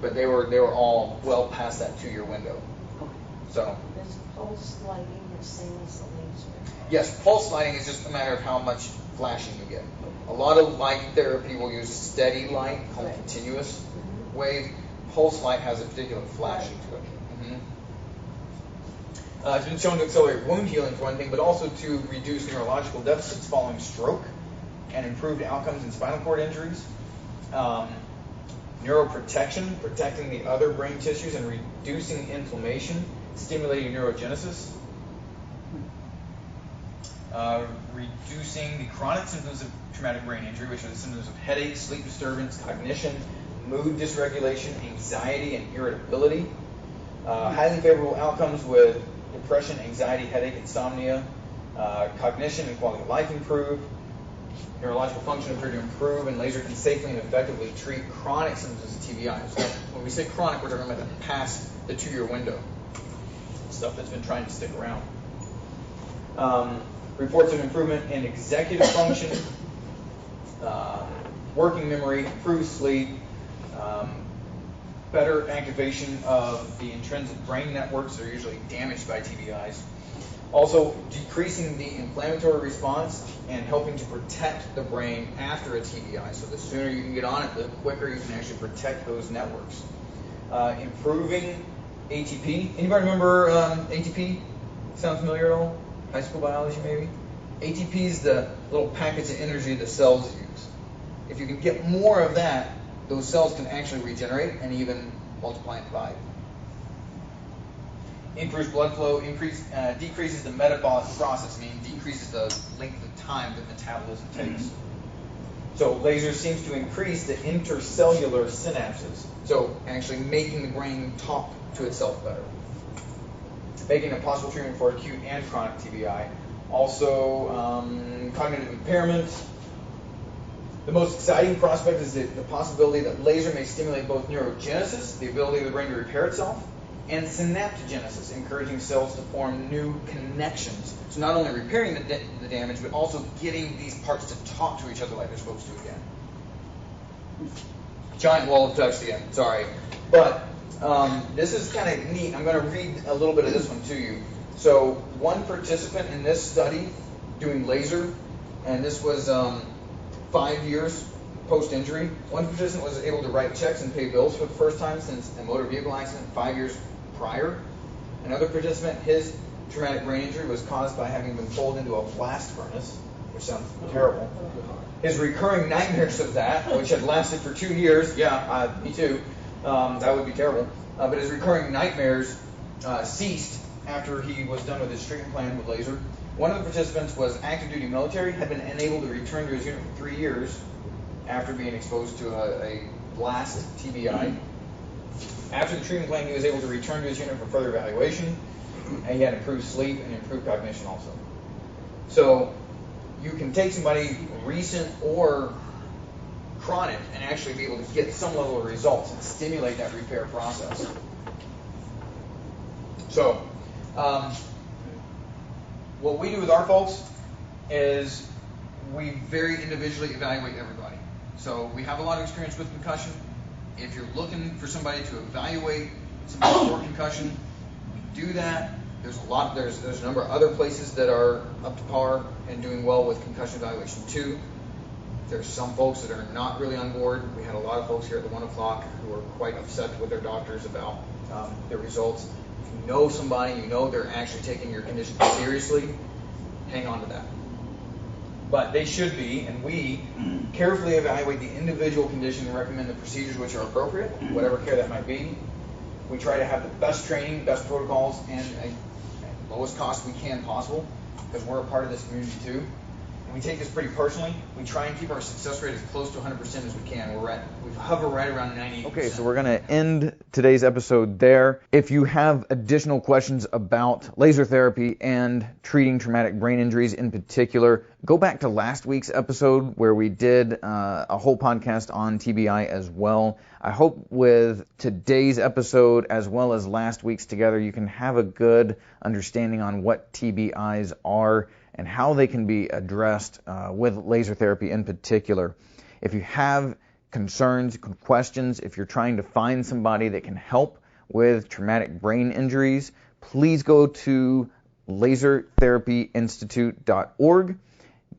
but they were all well past that 2-year window. Okay. So. Does pulse lighting the same as the laser? Yes, pulse lighting is just a matter of how much flashing you get. A lot of light therapy will use steady light called continuous wave. Pulse light has a particular flashing to it. It's been shown to accelerate wound healing for one thing, but also to reduce neurological deficits following stroke and improved outcomes in spinal cord injuries. Neuro Protection, protecting the other brain tissues and reducing inflammation, stimulating neurogenesis. Reducing the chronic symptoms of traumatic brain injury, which are the symptoms of headache, sleep disturbance, cognition, mood dysregulation, anxiety, and irritability. Highly favorable outcomes with depression, anxiety, headache, insomnia, cognition and quality of life improve, neurological function appear to improve, and laser can safely and effectively treat chronic symptoms of TBI. So when we say chronic, we're talking about past the 2-year window, stuff that's been trying to stick around. Reports of improvement in executive function, working memory, improved sleep, better activation of the intrinsic brain networks that are usually damaged by TBIs. Also, decreasing the inflammatory response and helping to protect the brain after a TBI. So the sooner you can get on it, the quicker you can actually protect those networks. Improving ATP. Anybody remember ATP? Sound familiar at all? High school biology, maybe? ATP is the little packets of energy the cells use. If you can get more of that, those cells can actually regenerate and even multiply and divide. Increased blood flow decreases the metabolic process, meaning decreases the length of time that metabolism takes. So laser seems to increase the intercellular synapses, so actually making the brain talk to itself better. Making a possible treatment for acute and chronic TBI. Also, cognitive impairment. The most exciting prospect is the possibility that laser may stimulate both neurogenesis, the ability of the brain to repair itself, and synaptogenesis, encouraging cells to form new connections. So not only repairing the damage, but also getting these parts to talk to each other like they're supposed to again. Giant wall of text again, sorry. But this is kind of neat. I'm going to read a little bit of this one to you. So one participant in this study doing laser, and this was 5 years post-injury. One participant was able to write checks and pay bills for the first time since a motor vehicle accident 5 years prior. Another participant, his traumatic brain injury was caused by having been pulled into a blast furnace, which sounds terrible. His recurring nightmares of that, which had lasted for 2 years, me too, that would be terrible. But his recurring nightmares ceased after he was done with his treatment plan with laser. One of the participants was active duty military, had been unable to return to his unit for 3 years after being exposed to a blast TBI. After the treatment plan, he was able to return to his unit for further evaluation, and he had improved sleep and improved cognition also. So you can take somebody recent or chronic and actually be able to get some level of results and stimulate that repair process. So, what we do with our folks is we very individually evaluate everybody. So we have a lot of experience with concussion. If you're looking for somebody to evaluate somebody for concussion, we do that. There's a number of other places that are up to par and doing well with concussion evaluation too. There's some folks that are not really on board. We had a lot of folks here at the 1 o'clock who were quite upset with their doctors about their results. If you know somebody, you know they're actually taking your condition seriously, hang on to that. But they should be, and we carefully evaluate the individual condition and recommend the procedures which are appropriate, whatever care that might be. We try to have the best training, best protocols, and at lowest cost we can possible, because we're a part of this community too. And we take this pretty personally. We try and keep our success rate as close to 100% as we can. We hover right around 98%. Okay, so we're going to end today's episode there. If you have additional questions about laser therapy and treating traumatic brain injuries in particular, go back to last week's episode where we did a whole podcast on TBI as well. I hope with today's episode as well as last week's together, you can have a good understanding on what TBIs are and how they can be addressed with laser therapy in particular. If you have concerns, questions, if you're trying to find somebody that can help with traumatic brain injuries, please go to lasertherapyinstitute.org.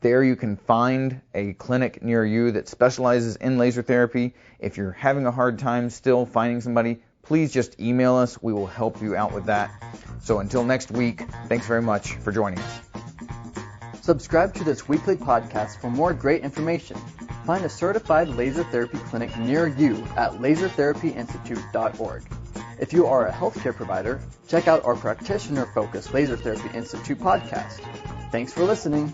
There you can find a clinic near you that specializes in laser therapy. If you're having a hard time still finding somebody, please just email us. We will help you out with that. So until next week, thanks very much for joining us. Subscribe to this weekly podcast for more great information. Find a certified laser therapy clinic near you at lasertherapyinstitute.org. If you are a healthcare provider, check out our practitioner-focused Laser Therapy Institute podcast. Thanks for listening.